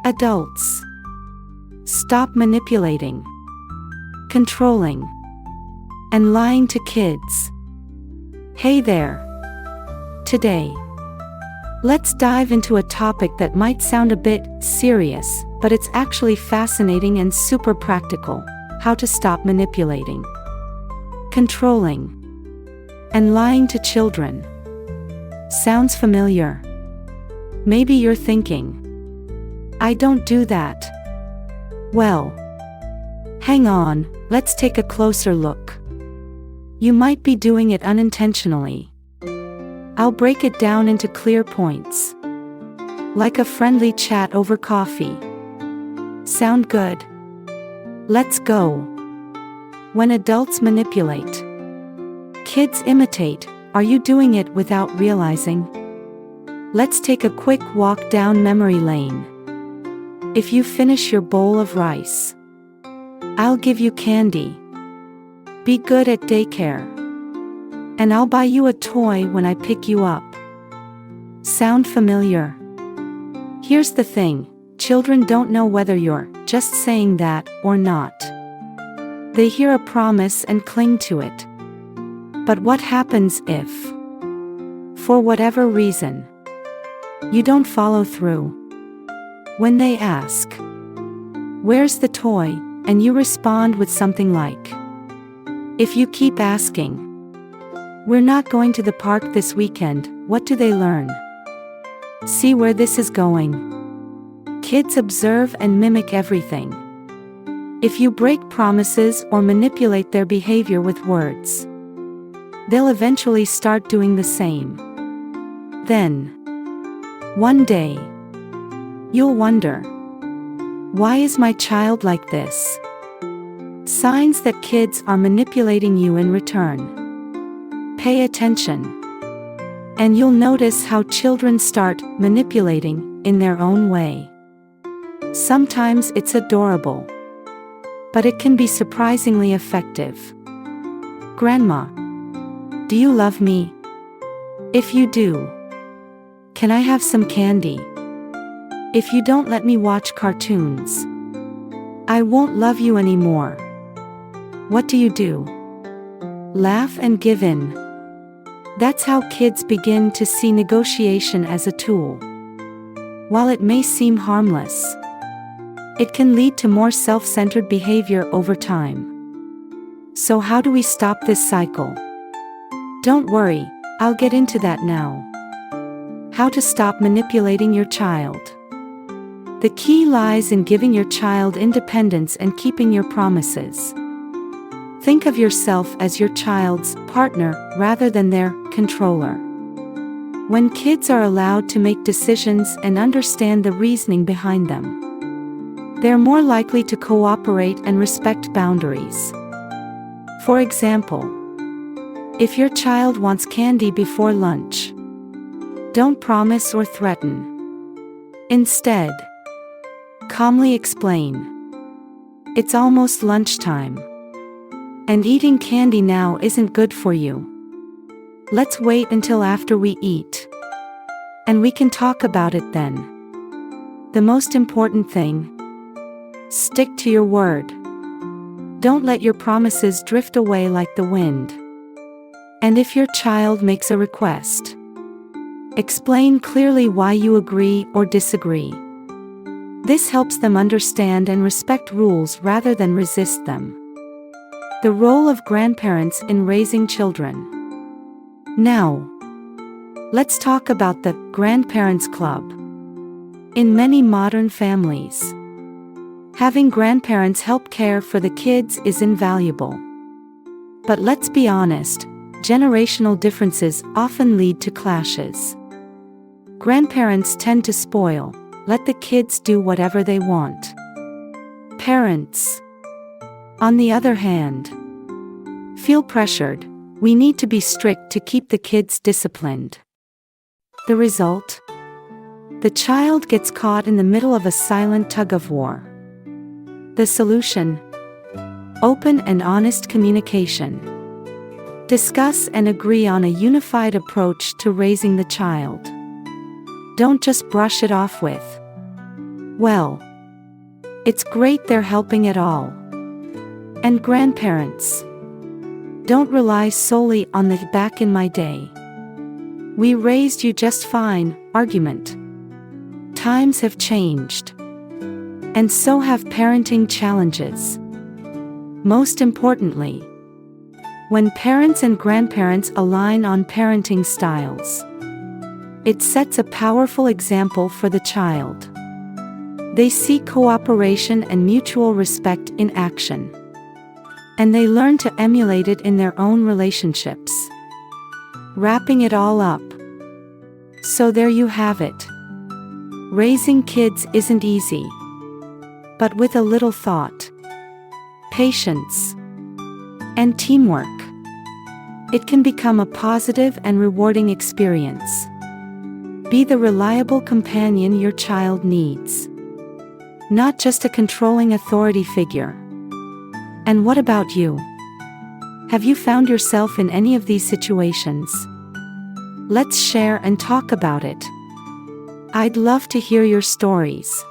Adults, stop manipulating, controlling, and lying to kids. Hey there. Today, let's dive into a topic that might sound a bit serious, but it's actually fascinating and super practical: how to stop manipulating, controlling, and lying to children. Sounds familiar? Maybe you're thinking, I don't do that. Well, hang on, let's take a closer look. You might be doing it unintentionally. I'll break it down into clear points, like a friendly chat over coffee. Sound good? Let's go. When adults manipulate, kids imitate. Are you doing it without realizing? Let's take a quick walk down memory lane. If you finish your bowl of rice, I'll give you candy. Be good at daycare, and I'll buy you a toy when I pick you up. Sound familiar? Here's the thing: children don't know whether you're just saying that or not. They hear a promise and cling to it. But what happens if, for whatever reason, you don't follow through? When they ask, "Where's the toy?" and you respond with something like, "If you keep asking, we're not going to the park this weekend," what do they learn? See where this is going? Kids observe and mimic everything. If you break promises or manipulate their behavior with words, they'll eventually start doing the same. Then, one day, you'll wonder, why is my child like this? Signs that kids are manipulating you in return. Pay attention, and you'll notice how children start manipulating in their own way. Sometimes it's adorable, but it can be surprisingly effective. Grandma, do you love me? If you do, can I have some candy? If you don't let me watch cartoons, I won't love you anymore. What do? Laugh and give in. That's how kids begin to see negotiation as a tool. While it may seem harmless, it can lead to more self-centered behavior over time. So how do we stop this cycle? Don't worry, I'll get into that now. How to stop manipulating your child. The key lies in giving your child independence and keeping your promises. Think of yourself as your child's partner rather than their controller. When kids are allowed to make decisions and understand the reasoning behind them, they're more likely to cooperate and respect boundaries. For example, if your child wants candy before lunch, don't promise or threaten. Instead, calmly explain, "It's almost lunchtime, and eating candy now isn't good for you. Let's wait until after we eat, and we can talk about it then." The most important thing: stick to your word. Don't let your promises drift away like the wind. And if your child makes a request, explain clearly why you agree or disagree. This helps them understand and respect rules rather than resist them. The role of grandparents in raising children. Now, let's talk about the Grandparents Club. In many modern families, having grandparents help care for the kids is invaluable. But let's be honest, generational differences often lead to clashes. Grandparents tend to spoil, let the kids do whatever they want. Parents, on the other hand, feel pressured. We need to be strict to keep the kids disciplined. The result? The child gets caught in the middle of a silent tug-of-war. The solution? Open and honest communication. Discuss and agree on a unified approach to raising the child. Don't just brush it off with, Well, it's great they're helping at all. And grandparents, don't rely solely on the "back in my day, we raised you just fine" argument. Times have changed. And so have parenting challenges. Most importantly, when parents and grandparents align on parenting styles, it sets a powerful example for the child. They see cooperation and mutual respect in action. And they learn to emulate it in their own relationships. Wrapping it all up. So there you have it. Raising kids isn't easy. But with a little thought, patience, and teamwork, it can become a positive and rewarding experience. Be the reliable companion your child needs, not just a controlling authority figure. And what about you? Have you found yourself in any of these situations? Let's share and talk about it. I'd love to hear your stories.